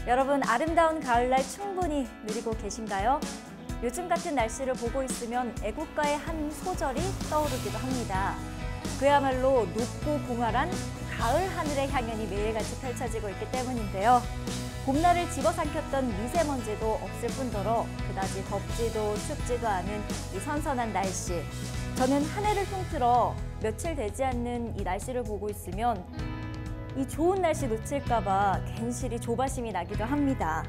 여러분, 아름다운 가을날 충분히 누리고 계신가요? 요즘 같은 날씨를 보고 있으면 애국가의 한 소절이 떠오르기도 합니다. 그야말로 높고 공활한 가을 하늘의 향연이 매일같이 펼쳐지고 있기 때문인데요. 봄날을 집어삼켰던 미세먼지도 없을 뿐더러 그다지 덥지도 춥지도 않은 이 선선한 날씨. 저는 한 해를 통틀어 며칠 되지 않는 이 날씨를 보고 있으면 이 좋은 날씨 놓칠까 봐 괜시리 조바심이 나기도 합니다.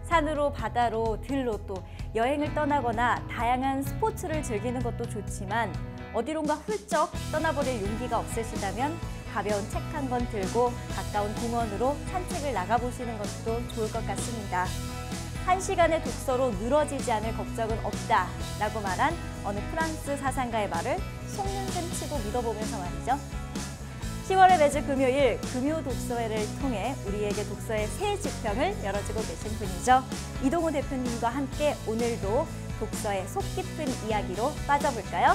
산으로, 바다로, 들로 또 여행을 떠나거나 다양한 스포츠를 즐기는 것도 좋지만 어디론가 훌쩍 떠나버릴 용기가 없으시다면 가벼운 책 한 권 들고 가까운 공원으로 산책을 나가보시는 것도 좋을 것 같습니다. 1시간의 독서로 늘어지지 않을 걱정은 없다라고 말한 어느 프랑스 사상가의 말을 속는셈 치고 믿어보면서 말이죠. 10월의 매주 금요일 금요 독서회를 통해 우리에게 독서의 새 지평을 열어주고 계신 분이죠. 이동우 대표님과 함께 오늘도 독서의 속 깊은 이야기로 빠져볼까요?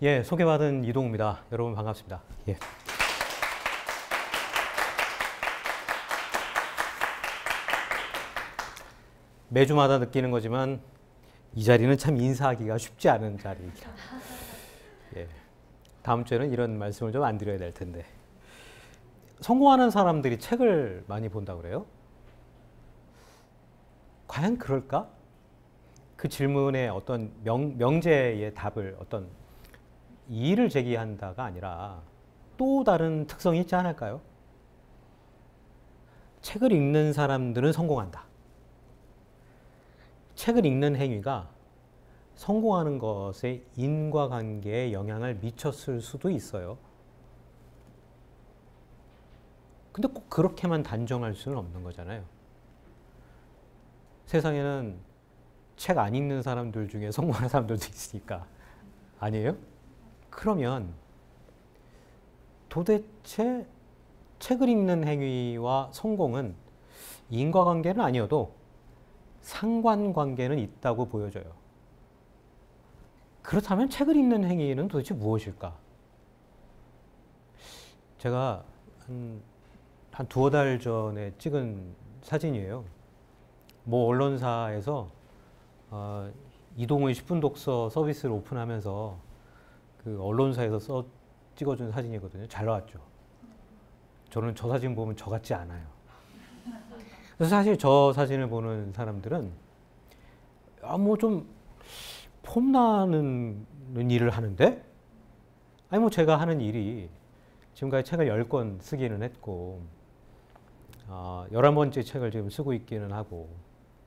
예, 소개받은 이동우입니다. 여러분 반갑습니다. 예. 매주마다 느끼는 거지만 이 자리는 참 인사하기가 쉽지 않은 자리이다. 예. 다음 주에는 이런 말씀을 좀 안 드려야 될 텐데. 성공하는 사람들이 책을 많이 본다고 그래요? 과연 그럴까? 그 질문에 어떤 명제의 답을 어떤 이의를 제기한다가 아니라 또 다른 특성이 있지 않을까요? 책을 읽는 사람들은 성공한다. 책을 읽는 행위가 성공하는 것에 인과관계에 영향을 미쳤을 수도 있어요. 근데 꼭 그렇게만 단정할 수는 없는 거잖아요. 세상에는 책 안 읽는 사람들 중에 성공하는 사람들도 있으니까. 아니에요? 그러면 도대체 책을 읽는 행위와 성공은 인과관계는 아니어도 상관관계는 있다고 보여져요. 그렇다면 책을 읽는 행위는 도대체 무엇일까? 제가 한 두어 달 전에 찍은 사진이에요. 모 언론사에서 이동우의 10분 독서 서비스를 오픈하면서 그 언론사에서 찍어준 사진이거든요. 잘 나왔죠. 저는 저 사진 보면 저 같지 않아요. 그래서 사실 저 사진을 보는 사람들은 뭐 좀 폼나는 일을 하는데? 아니 뭐 제가 하는 일이 지금까지 책을 10권 쓰기는 했고 11번째 책을 지금 쓰고 있기는 하고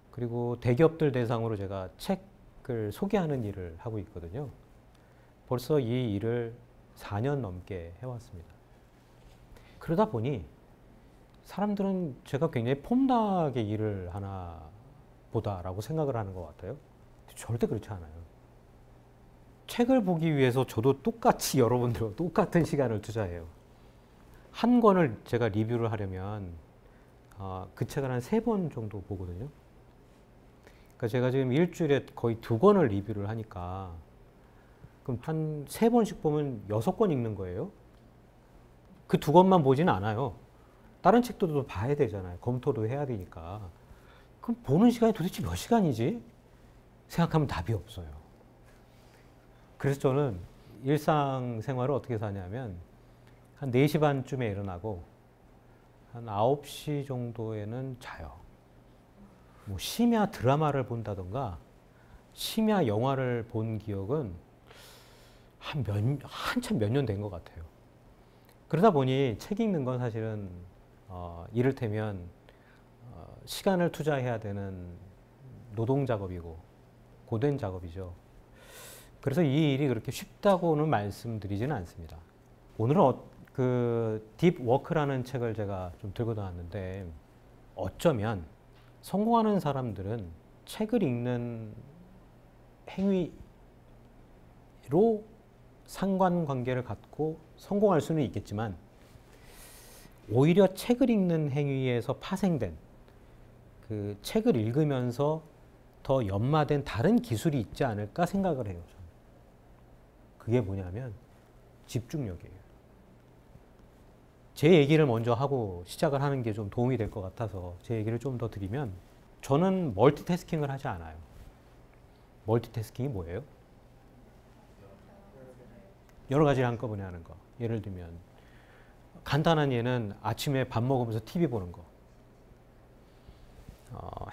그리고 대기업들 대상으로 제가 책을 소개하는 일을 하고 있거든요. 벌써 이 일을 4년 넘게 해왔습니다. 그러다 보니 사람들은 제가 굉장히 폼나게 일을 하나 보다라고 생각을 하는 것 같아요. 절대 그렇지 않아요. 책을 보기 위해서 저도 똑같이 여러분들과 똑같은 시간을 투자해요. 한 권을 제가 리뷰를 하려면 그 책을 한 3번 정도 보거든요. 그러니까 제가 지금 일주일에 거의 2권을 리뷰를 하니까 그럼 한 3번씩 보면 6권 읽는 거예요. 그 2권만 보지는 않아요. 다른 책도 봐야 되잖아요. 검토도 해야 되니까. 그럼 보는 시간이 도대체 몇 시간이지? 생각하면 답이 없어요. 그래서 저는 일상생활을 어떻게 사냐면 한 4시 반쯤에 일어나고 한 9시 정도에는 자요. 뭐 심야 드라마를 본다던가 심야 영화를 본 기억은 한참 몇 년 된 것 같아요. 그러다 보니 책 읽는 건 사실은 이를테면 시간을 투자해야 되는 노동 작업이고 고된 작업이죠. 그래서 이 일이 그렇게 쉽다고는 말씀드리지는 않습니다. 오늘은 그 딥 워크라는 책을 제가 좀 들고 나왔는데 어쩌면 성공하는 사람들은 책을 읽는 행위로 상관관계를 갖고 성공할 수는 있겠지만 오히려 책을 읽는 행위에서 파생된 그 책을 읽으면서 더 연마된 다른 기술이 있지 않을까 생각을 해요. 저는. 그게 뭐냐면 집중력이에요. 제 얘기를 먼저 하고 시작을 하는 게 좀 도움이 될 것 같아서 제 얘기를 좀 더 드리면 저는 멀티태스킹을 하지 않아요. 멀티태스킹이 뭐예요? 여러 가지를 한꺼번에 하는 거. 예를 들면 간단한 예는 아침에 밥 먹으면서 TV 보는 거.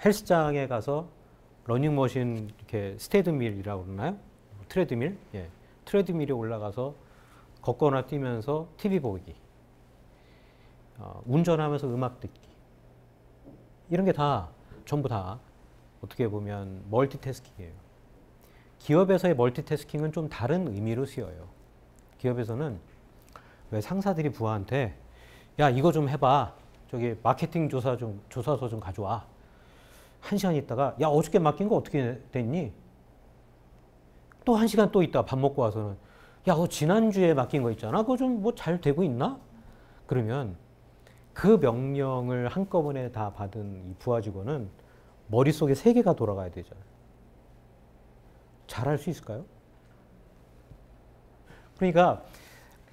헬스장에 가서 러닝머신 이렇게 스테드밀이라고 그러나요? 트레드밀? 예. 트레드밀에 올라가서 걷거나 뛰면서 TV 보기. 운전하면서 음악 듣기. 이런 게 다 전부 다 어떻게 보면 멀티태스킹이에요. 기업에서의 멀티태스킹은 좀 다른 의미로 쓰여요. 기업에서는 왜 상사들이 부하한테 야 이거 좀 해봐. 저기 마케팅 조사서 좀 가져와. 1시간 있다가 야 어저께 맡긴 거 어떻게 됐니? 또 1시간 또 있다가 밥 먹고 와서는 야 그거 지난주에 맡긴 거 있잖아. 그거 좀 뭐 잘 되고 있나? 그러면 그 명령을 한꺼번에 다 받은 이 부하 직원은 머릿속에 3개가 돌아가야 되잖아요. 잘할 수 있을까요? 그러니까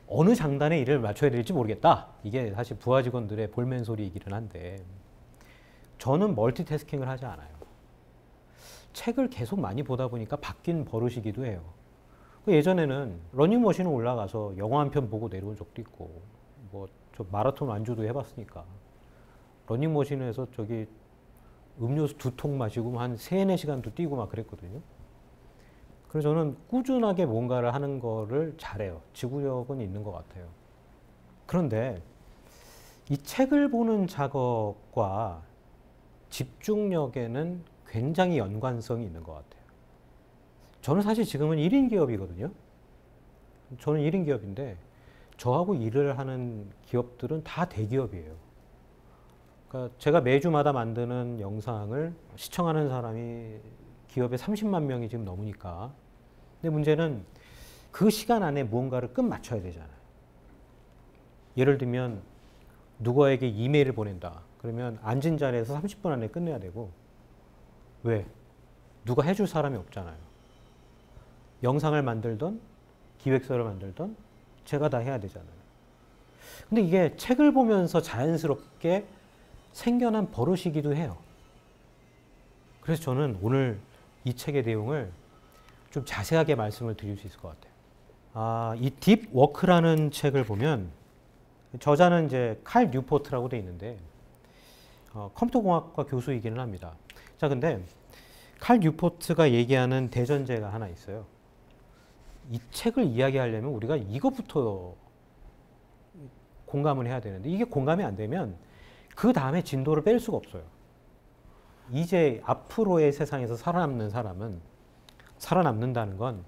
어느 장단에 일을 맞춰야 될지 모르겠다. 이게 사실 부하 직원들의 볼멘소리이기는 한데 저는 멀티태스킹을 하지 않아요. 책을 계속 많이 보다 보니까 바뀐 버릇이기도 해요. 예전에는 러닝머신에 올라가서 영화 한 편 보고 내려온 적도 있고 뭐 저 마라톤 완주도 해봤으니까 러닝머신에서 저기 음료수 2통 마시고 한 3-4시간도 뛰고 막 그랬거든요. 그래서 저는 꾸준하게 뭔가를 하는 거를 잘해요. 지구력은 있는 것 같아요. 그런데 이 책을 보는 작업과 집중력에는 굉장히 연관성이 있는 것 같아요. 저는 사실 지금은 1인 기업이거든요. 저는 1인 기업인데 저하고 일을 하는 기업들은 다 대기업이에요. 그러니까 제가 매주마다 만드는 영상을 시청하는 사람이 기업에 30만 명이 지금 넘으니까. 근데 문제는 그 시간 안에 무언가를 끝 맞춰야 되잖아요. 예를 들면 누구에게 이메일을 보낸다. 그러면 앉은 자리에서 30분 안에 끝내야 되고 왜? 누가 해줄 사람이 없잖아요. 영상을 만들던 기획서를 만들던 제가 다 해야 되잖아요. 근데 이게 책을 보면서 자연스럽게 생겨난 버릇이기도 해요. 그래서 저는 오늘 이 책의 내용을 좀 자세하게 말씀을 드릴 수 있을 것 같아요. 이 딥워크라는 책을 보면 저자는 이제 칼 뉴포트라고 돼 있는데 컴퓨터공학과 교수이기는 합니다. 자, 근데 칼 뉴포트가 얘기하는 대전제가 하나 있어요. 이 책을 이야기하려면 우리가 이것부터 공감을 해야 되는데 이게 공감이 안 되면 그 다음에 진도를 뺄 수가 없어요. 이제 앞으로의 세상에서 살아남는 사람은 살아남는다는 건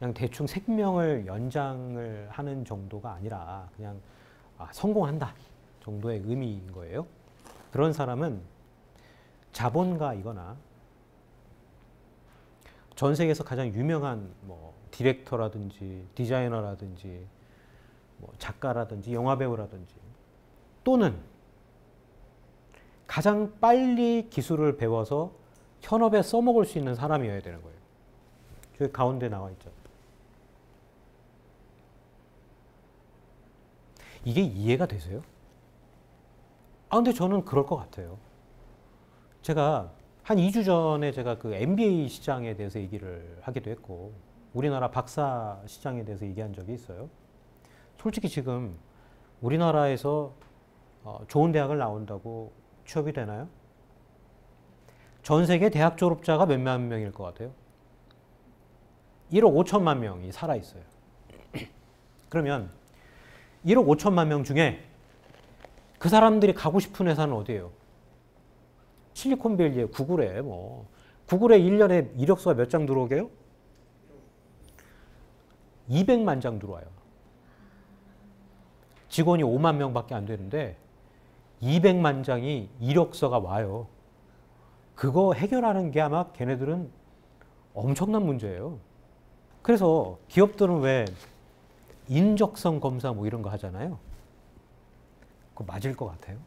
그냥 대충 생명을 연장을 하는 정도가 아니라 그냥 성공한다 정도의 의미인 거예요. 그런 사람은 자본가이거나 전 세계에서 가장 유명한 뭐 디렉터라든지 디자이너라든지 뭐 작가라든지 영화배우라든지 또는 가장 빨리 기술을 배워서 현업에 써먹을 수 있는 사람이어야 되는 거예요. 저기 가운데 나와 있죠. 이게 이해가 되세요? 근데 저는 그럴 것 같아요. 제가 한 2주 전에 제가 그 MBA 시장에 대해서 얘기를 하기도 했고 우리나라 박사 시장에 대해서 얘기한 적이 있어요. 솔직히 지금 우리나라에서 좋은 대학을 나온다고 취업이 되나요? 전 세계 대학 졸업자가 몇만 명일 것 같아요? 1억 5천만 명이 살아있어요. 그러면 1억 5천만 명 중에 그 사람들이 가고 싶은 회사는 어디예요? 실리콘밸리에 구글에 구글에 1년에 이력서가 몇 장 들어오게요? 200만 장 들어와요. 직원이 5만 명밖에 안 되는데 200만 장이 이력서가 와요. 그거 해결하는 게 아마 걔네들은 엄청난 문제예요. 그래서 기업들은 왜 인적성 검사 뭐 이런 거 하잖아요. 그거 맞을 것 같아요?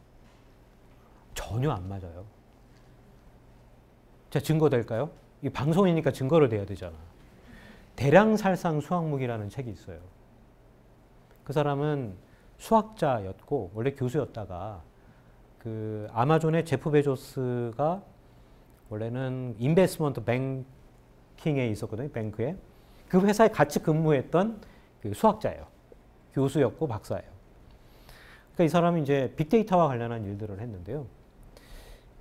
전혀 안 맞아요. 자, 증거 될까요? 이 방송이니까 증거를 대야 되잖아. 대량살상 수학무기라는 책이 있어요. 그 사람은 수학자였고 원래 교수였다가 그 아마존의 제프 베조스가 원래는 인베스트먼트 뱅킹에 있었거든요. 뱅크에. 그 회사에 같이 근무했던 그 수학자예요. 교수였고 박사예요. 그러니까 이 사람이 이제 빅데이터와 관련한 일들을 했는데요.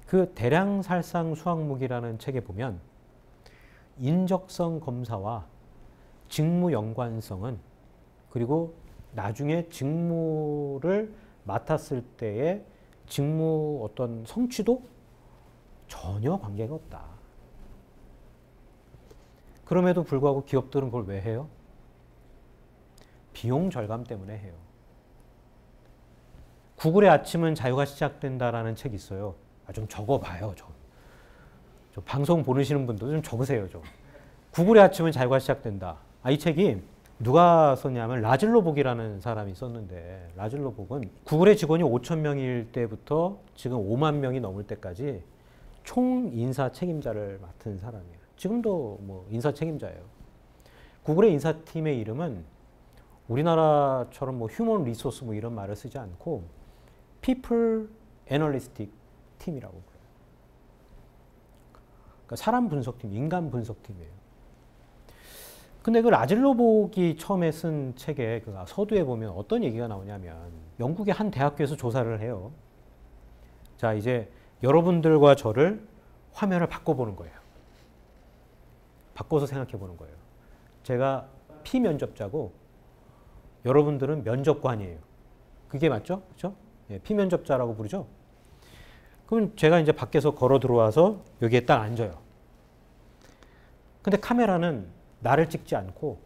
그 대량살상 수학무기라는 책에 보면 인적성 검사와 직무 연관성은 그리고 나중에 직무를 맡았을 때의 직무 어떤 성취도 전혀 관계가 없다. 그럼에도 불구하고 기업들은 그걸 왜 해요? 비용 절감 때문에 해요. 구글의 아침은 자유가 시작된다라는 책이 있어요. 좀 적어봐요. 좀 방송 보시는 분도 좀 적으세요. 좀. 구글의 아침은 자유가 시작된다. 이 책이 누가 썼냐면 라즐로복이라는 사람이 썼는데 라즐로복은 구글의 직원이 5천 명일 때부터 지금 5만 명이 넘을 때까지 총 인사 책임자를 맡은 사람이에요. 지금도 뭐 인사 책임자예요. 구글의 인사팀의 이름은 우리나라처럼 뭐 휴먼 리소스 뭐 이런 말을 쓰지 않고 People Analytic 팀이라고 불러요. 그러니까 사람 분석팀, 인간 분석팀이에요. 근데 그 라즐로복이 처음에 쓴 책에 그 서두에 보면 어떤 얘기가 나오냐면 영국의 한 대학교에서 조사를 해요. 자, 이제 여러분들과 저를 화면을 바꿔보는 거예요. 바꿔서 생각해 보는 거예요. 제가 피면접자고 여러분들은 면접관이에요. 그게 맞죠? 그렇죠? 예, 피면접자라고 부르죠? 그럼 제가 이제 밖에서 걸어 들어와서 여기에 딱 앉아요. 근데 카메라는 나를 찍지 않고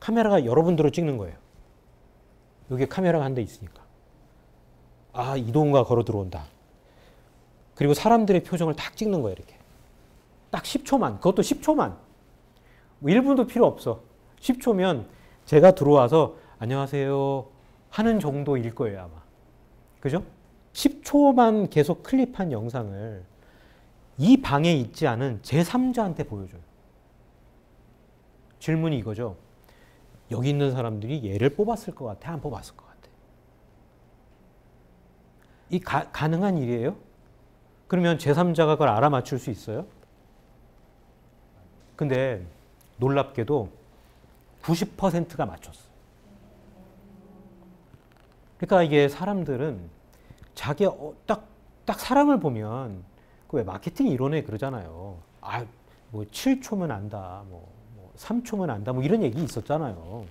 카메라가 여러분들을 찍는 거예요. 여기에 카메라가 한 대 있으니까. 아, 이동우가 걸어 들어온다. 그리고 사람들의 표정을 딱 찍는 거예요. 이렇게. 딱 10초만. 그것도 10초만. 뭐 1분도 필요 없어. 10초면 제가 들어와서 안녕하세요 하는 정도일 거예요. 아마. 그죠? 10초만 계속 클립한 영상을 이 방에 있지 않은 제3자한테 보여줘요. 질문이 이거죠. 여기 있는 사람들이 얘를 뽑았을 것 같아? 안 뽑았을 것 같아? 이 가능한 일이에요? 그러면 제3자가 그걸 알아맞힐 수 있어요? 근데 놀랍게도 90%가 맞췄어. 그러니까 이게 사람들은 자기 딱 사람을 보면 그 왜 마케팅 이론에 그러잖아요. 아, 뭐 7초면 안다. 뭐 3초면 안다. 뭐 이런 얘기 있었잖아요.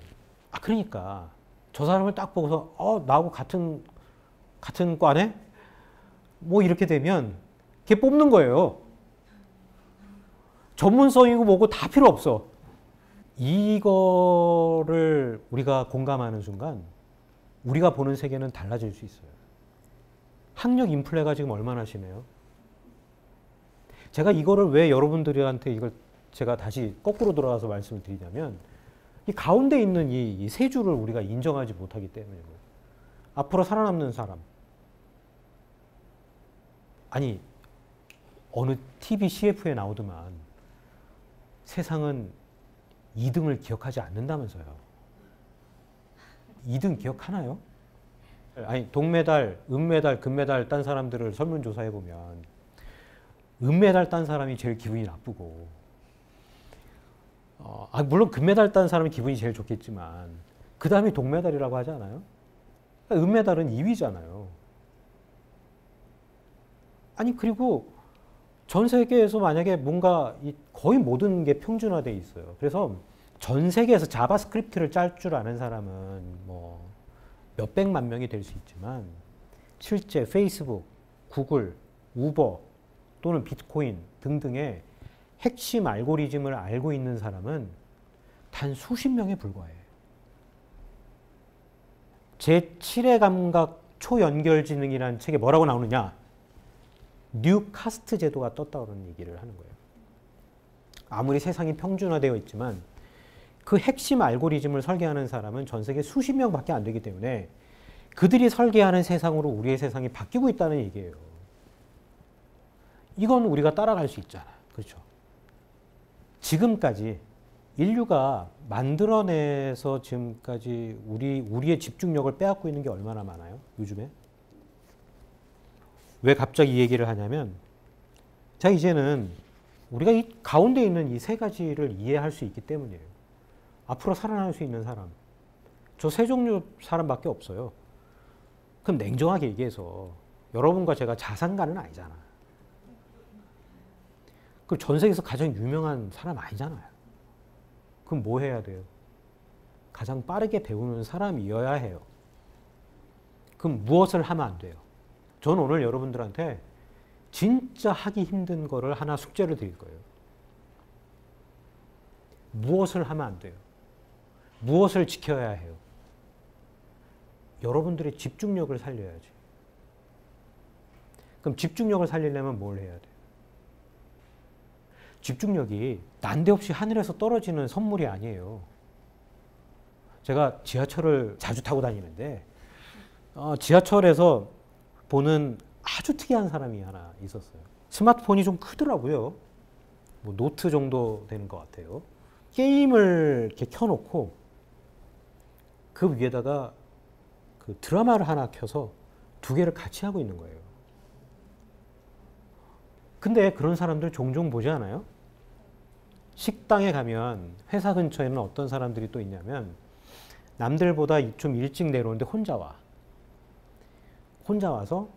아, 그러니까 저 사람을 딱 보고서 나하고 같은 과네? 뭐 이렇게 되면 걔 뽑는 거예요. 전문성이고 뭐고 다 필요 없어. 이거를 우리가 공감하는 순간 우리가 보는 세계는 달라질 수 있어요. 학력 인플레가 지금 얼마나 심해요? 제가 이거를 왜 여러분들한테 이걸 제가 다시 거꾸로 돌아가서 말씀을 드리냐면 이 가운데 있는 이 세 줄을 우리가 인정하지 못하기 때문에 앞으로 살아남는 사람 아니 어느 TV CF에 나오더만 세상은 2등을 기억하지 않는다면서요. 2등 기억하나요? 아니 동메달, 은메달, 금메달 딴 사람들을 설문조사해 보면 은메달 딴 사람이 제일 기분이 나쁘고 물론 금메달 딴 사람이 기분이 제일 좋겠지만 그 다음이 동메달이라고 하지 않아요? 은메달은 2위잖아요. 아니 그리고 전 세계에서 만약에 뭔가 거의 모든 게 평준화되어 있어요. 그래서 전 세계에서 자바스크립트를 짤 줄 아는 사람은 뭐 몇백만 명이 될 수 있지만 실제 페이스북, 구글, 우버 또는 비트코인 등등의 핵심 알고리즘을 알고 있는 사람은 단 수십 명에 불과해. 제7의 감각 초연결지능이라는 책에 뭐라고 나오느냐? 뉴 카스트 제도가 떴다는 얘기를 하는 거예요. 아무리 세상이 평준화되어 있지만 그 핵심 알고리즘을 설계하는 사람은 전 세계 수십 명밖에 안 되기 때문에 그들이 설계하는 세상으로 우리의 세상이 바뀌고 있다는 얘기예요. 이건 우리가 따라갈 수 있잖아. 그렇죠? 지금까지 인류가 만들어내서 지금까지 우리의 집중력을 빼앗고 있는 게 얼마나 많아요? 요즘에? 왜 갑자기 이 얘기를 하냐면, 자, 이제는 우리가 이 가운데 있는 이 세 가지를 이해할 수 있기 때문이에요. 앞으로 살아날 수 있는 사람. 저 세 종류 사람밖에 없어요. 그럼 냉정하게 얘기해서 여러분과 제가 자산가는 아니잖아. 그럼 전 세계에서 가장 유명한 사람 아니잖아요. 그럼 뭐 해야 돼요? 가장 빠르게 배우는 사람이어야 해요. 그럼 무엇을 하면 안 돼요? 저는 오늘 여러분들한테 진짜 하기 힘든 거를 하나 숙제를 드릴 거예요. 무엇을 하면 안 돼요? 무엇을 지켜야 해요? 여러분들의 집중력을 살려야지. 그럼 집중력을 살리려면 뭘 해야 돼요? 집중력이 난데없이 하늘에서 떨어지는 선물이 아니에요. 제가 지하철을 자주 타고 다니는데 지하철에서 보는 아주 특이한 사람이 하나 있었어요. 스마트폰이 좀 크더라고요. 뭐 노트 정도 되는 것 같아요. 게임을 이렇게 켜놓고 그 위에다가 그 드라마를 하나 켜서 두 개를 같이 하고 있는 거예요. 근데 그런 사람들 종종 보지 않아요? 식당에 가면 회사 근처에는 어떤 사람들이 또 있냐면 남들보다 좀 일찍 내려오는데 혼자 와. 혼자 와서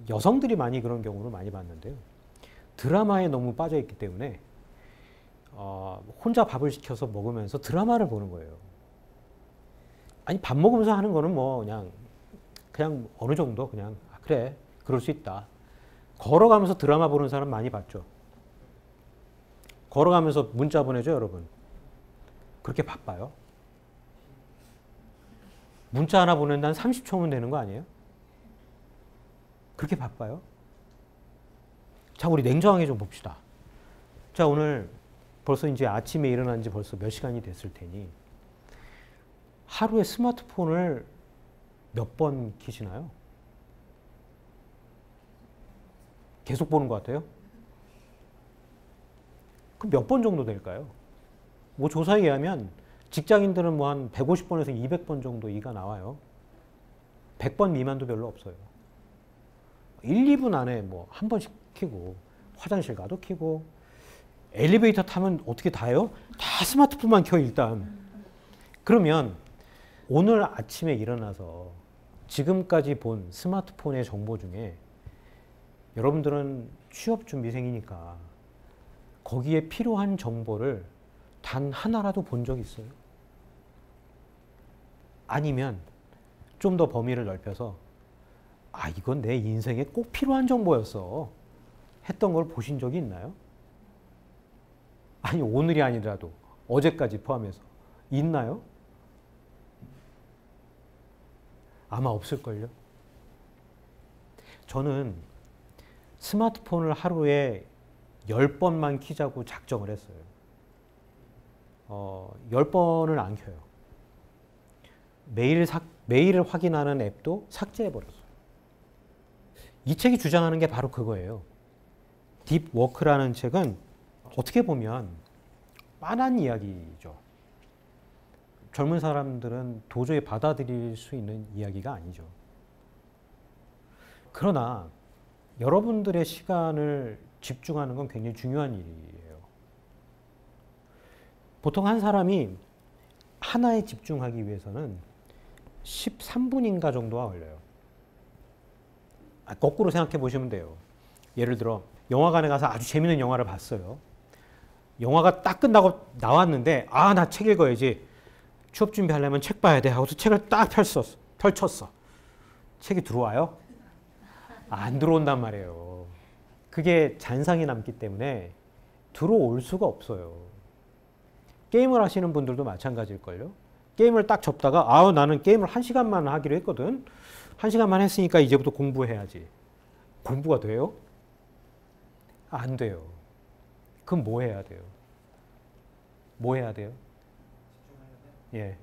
여성들이 많이 그런 경우를 많이 봤는데요. 드라마에 너무 빠져 있기 때문에 혼자 밥을 시켜서 먹으면서 드라마를 보는 거예요. 아니 밥 먹으면서 하는 거는 뭐 그냥 어느 정도 그냥 그래 그럴 수 있다. 걸어가면서 드라마 보는 사람 많이 봤죠. 걸어가면서 문자 보내죠, 여러분. 그렇게 바빠요? 문자 하나 보낸다 한 30초면 되는 거 아니에요? 그렇게 바빠요? 자, 우리 냉정하게 좀 봅시다. 자, 오늘 벌써 이제 아침에 일어난 지 벌써 몇 시간이 됐을 테니 하루에 스마트폰을 몇 번 키시나요? 계속 보는 것 같아요? 그럼 몇 번 정도 될까요? 뭐 조사에 의하면 직장인들은 뭐 한 150번에서 200번 정도 이가 나와요. 100번 미만도 별로 없어요. 1, 2분 안에 뭐 한 번씩 켜고 화장실 가도 켜고 엘리베이터 타면 어떻게 다 해요? 다 스마트폰만 켜 일단. 그러면 오늘 아침에 일어나서 지금까지 본 스마트폰의 정보 중에 여러분들은 취업준비생이니까 거기에 필요한 정보를 단 하나라도 본 적 있어요? 아니면 좀 더 범위를 넓혀서 아 이건 내 인생에 꼭 필요한 정보였어 했던 걸 보신 적이 있나요? 아니 오늘이 아니라도 어제까지 포함해서 있나요? 아마 없을걸요? 저는 스마트폰을 하루에 10번만 키자고 작정을 했어요. 10번을 안 켜요. 메일을 확인하는 앱도 삭제해버렸어요. 이 책이 주장하는 게 바로 그거예요. 딥워크라는 책은 어떻게 보면 빤한 이야기죠. 젊은 사람들은 도저히 받아들일 수 있는 이야기가 아니죠. 그러나 여러분들의 시간을 집중하는 건 굉장히 중요한 일이에요. 보통 한 사람이 하나에 집중하기 위해서는 13분인가 정도가 걸려요. 거꾸로 생각해 보시면 돼요. 예를 들어 영화관에 가서 아주 재밌는 영화를 봤어요. 영화가 딱 끝나고 나왔는데 아, 나 책 읽어야지. 취업 준비하려면 책 봐야 돼 하고서 책을 딱 펼쳤어. 책이 들어와요? 안 들어온단 말이에요. 그게 잔상이 남기 때문에 들어올 수가 없어요. 게임을 하시는 분들도 마찬가지일걸요. 게임을 딱 접다가 나는 게임을 1시간만 하기로 했거든. 1시간만 했으니까 이제부터 공부해야지. 공부가 돼요? 안 돼요. 그럼 뭐 해야 돼요? 뭐 해야 돼요? 예.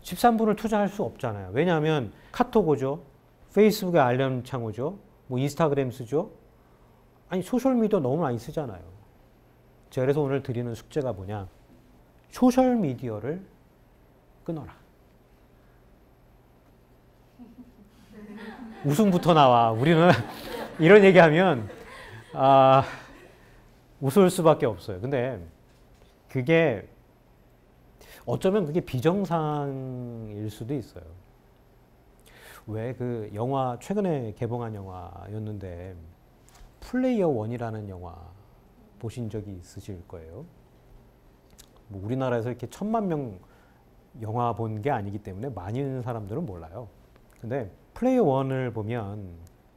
13분을 투자할 수 없잖아요. 왜냐하면 카톡 오죠. 페이스북에 알림창 오죠. 뭐 인스타그램 쓰죠. 아니 소셜미디어 너무 많이 쓰잖아요. 제가 그래서 오늘 드리는 숙제가 뭐냐. 소셜미디어를 끊어라. 웃음부터 나와. 우리는 이런 얘기하면 웃을 수밖에 없어요. 근데 그게 어쩌면 그게 비정상일 수도 있어요. 왜 그 영화 최근에 개봉한 영화였는데 플레이어 원이라는 영화 보신 적이 있으실 거예요. 뭐 우리나라에서 이렇게 1000만 명 영화 본 게 아니기 때문에 많은 사람들은 몰라요. 근데 플레이어 원을 보면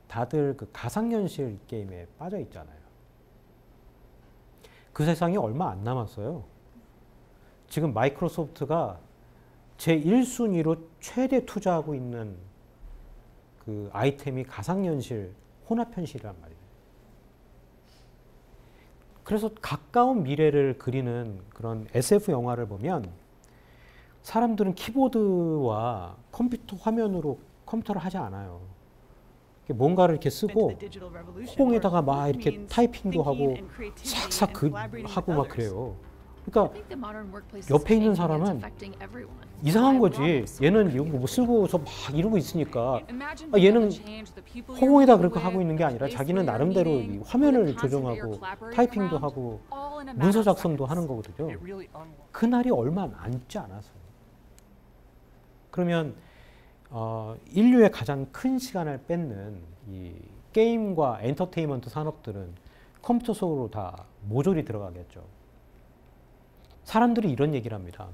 다들 그 가상현실 게임에 빠져 있잖아요. 그 세상이 얼마 안 남았어요. 지금 마이크로소프트가 제1순위로 최대 투자하고 있는 그 아이템이 가상현실, 혼합현실이란 말이에요. 그래서 가까운 미래를 그리는 그런 SF 영화를 보면 사람들은 키보드와 컴퓨터 화면으로 컴퓨터를 하지 않아요. 뭔가를 이렇게 쓰고 호공에다가 막 이렇게 타이핑도 하고 싹싹 하고 막 그래요. 그러니까 옆에 있는 사람은 이상한 거지. 얘는 이거 뭐 쓰고서 막 이러고 있으니까 얘는 허공에다 그렇게 하고 있는 게 아니라 자기는 나름대로 이 화면을 조정하고 타이핑도 하고 문서 작성도 하는 거거든요. 그날이 얼마 남지 않았어요. 그러면 인류의 가장 큰 시간을 뺏는 이 게임과 엔터테인먼트 산업들은 컴퓨터 속으로 다 모조리 들어가겠죠. 사람들이 이런 얘기를 합니다.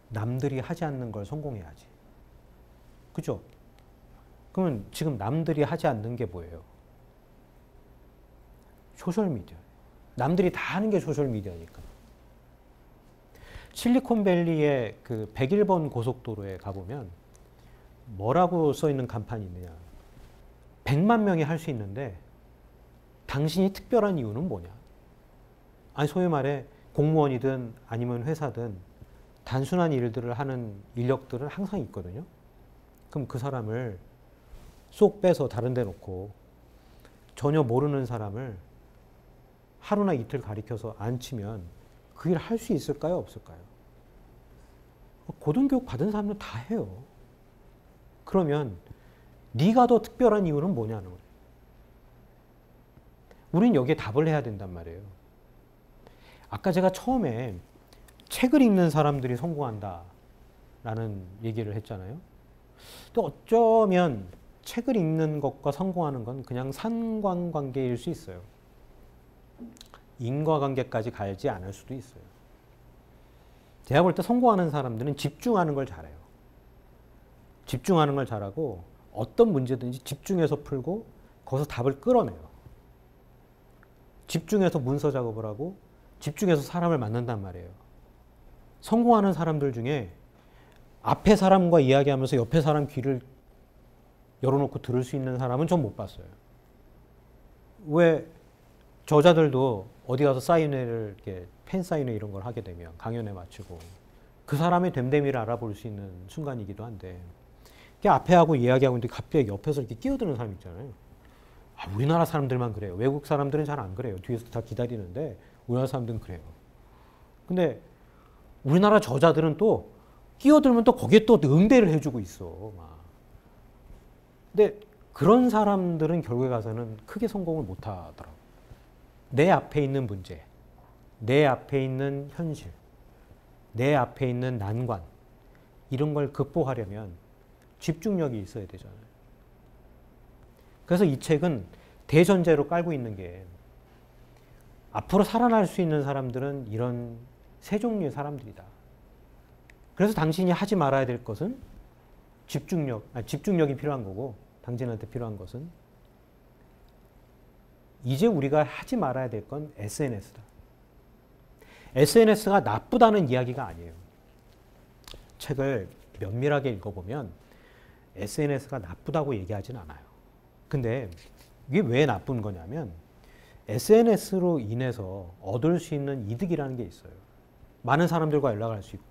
남들이 하지 않는 걸 성공해야지. 그죠? 그러면 지금 남들이 하지 않는 게 뭐예요? 소셜미디어. 남들이 다 하는 게 소셜미디어니까. 실리콘밸리의 그 101번 고속도로에 가보면 뭐라고 써 있는 간판이 있느냐. 100만 명이 할 수 있는데 당신이 특별한 이유는 뭐냐. 아니 소위 말해 공무원이든 아니면 회사든 단순한 일들을 하는 인력들은 항상 있거든요. 그럼 그 사람을 쏙 빼서 다른 데 놓고 전혀 모르는 사람을 하루나 이틀 가리켜서 앉히면 그 일 할 수 있을까요? 없을까요? 고등교육 받은 사람들 다 해요. 그러면 네가 더 특별한 이유는 뭐냐는 거예요. 우린 여기에 답을 해야 된단 말이에요. 아까 제가 처음에 책을 읽는 사람들이 성공한다라는 얘기를 했잖아요. 또 어쩌면 책을 읽는 것과 성공하는 건 그냥 상관관계일 수 있어요. 인과관계까지 가지 않을 수도 있어요. 제가 볼 때 성공하는 사람들은 집중하는 걸 잘해요. 집중하는 걸 잘하고 어떤 문제든지 집중해서 풀고 거기서 답을 끌어내요. 집중해서 문서 작업을 하고 집중해서 사람을 만난단 말이에요. 성공하는 사람들 중에 앞에 사람과 이야기하면서 옆에 사람 귀를 열어놓고 들을 수 있는 사람은 전 못 봤어요. 왜 저자들도 어디 가서 사인회를 이렇게 팬 사인회 이런 걸 하게 되면 강연에 마치고 그 사람의 됨됨이를 알아볼 수 있는 순간이기도 한데 앞에 하고 이야기하고 있는데 갑자기 옆에서 이렇게 끼어드는 사람 있잖아요. 우리나라 사람들만 그래요. 외국 사람들은 잘 안 그래요. 뒤에서 다 기다리는데 우리나라 사람들은 그래요. 근데 우리나라 저자들은 또 끼어들면 또 거기에 또 응대를 해주고 있어. 막. 근데 그런 사람들은 결국에 가서는 크게 성공을 못 하더라고. 내 앞에 있는 문제, 내 앞에 있는 현실, 내 앞에 있는 난관, 이런 걸 극복하려면 집중력이 있어야 되잖아요. 그래서 이 책은 대전제로 깔고 있는 게 앞으로 살아날 수 있는 사람들은 이런 세 종류의 사람들이다. 그래서 당신이 하지 말아야 될 것은 집중력이 필요한 거고 당신한테 필요한 것은 이제 우리가 하지 말아야 될 건 SNS다. SNS가 나쁘다는 이야기가 아니에요. 책을 면밀하게 읽어보면 SNS가 나쁘다고 얘기하진 않아요. 근데 이게 왜 나쁜 거냐면 SNS로 인해서 얻을 수 있는 이득이라는 게 있어요. 많은 사람들과 연락할 수 있고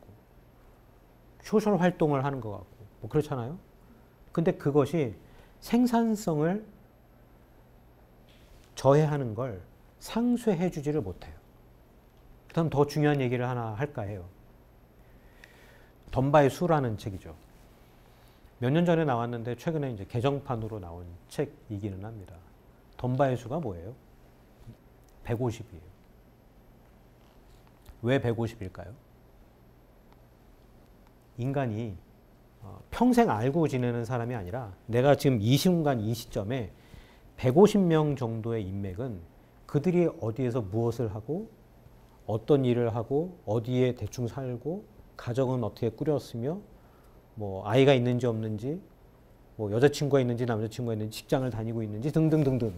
소셜 활동을 하는 것 같고 뭐 그렇잖아요. 근데 그것이 생산성을 저해하는 걸 상쇄해 주지를 못해요. 그다음 더 중요한 얘기를 하나 할까 해요. 덤바의 수라는 책이죠. 몇 년 전에 나왔는데 최근에 이제 개정판으로 나온 책이기는 합니다. 덤바의 수가 뭐예요? 150이에요. 왜 150일까요? 인간이 평생 알고 지내는 사람이 아니라 내가 지금 이 순간 이 시점에 150명 정도의 인맥은 그들이 어디에서 무엇을 하고 어떤 일을 하고 어디에 대충 살고 가정은 어떻게 꾸렸으며 뭐 아이가 있는지 없는지 뭐 여자친구가 있는지 남자친구가 있는지 직장을 다니고 있는지 등등등등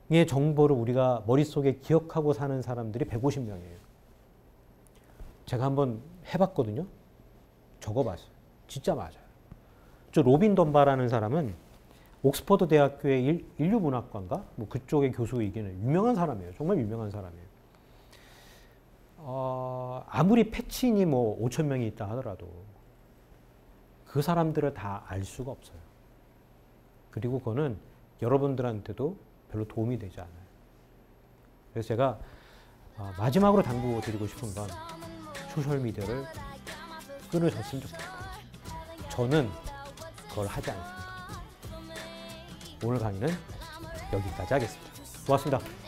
의 정보를 우리가 머릿속에 기억하고 사는 사람들이 150명이에요. 제가 한번 해봤거든요. 적어봤어요. 진짜 맞아요. 저 로빈 덤바라는 사람은 옥스퍼드 대학교의 인류문학과인가? 뭐 그쪽의 교수이기는 유명한 사람이에요. 정말 유명한 사람이에요. 아무리 패친이 뭐 5천 명이 있다 하더라도 그 사람들을 다 알 수가 없어요. 그리고 그거는 여러분들한테도 별로 도움이 되지 않아요. 그래서 제가 마지막으로 당부드리고 싶은 건 소셜미디어를 끊으셨으면 좋겠다. 저는 그걸 하지 않습니다. 오늘 강의는 여기까지 하겠습니다. 고맙습니다.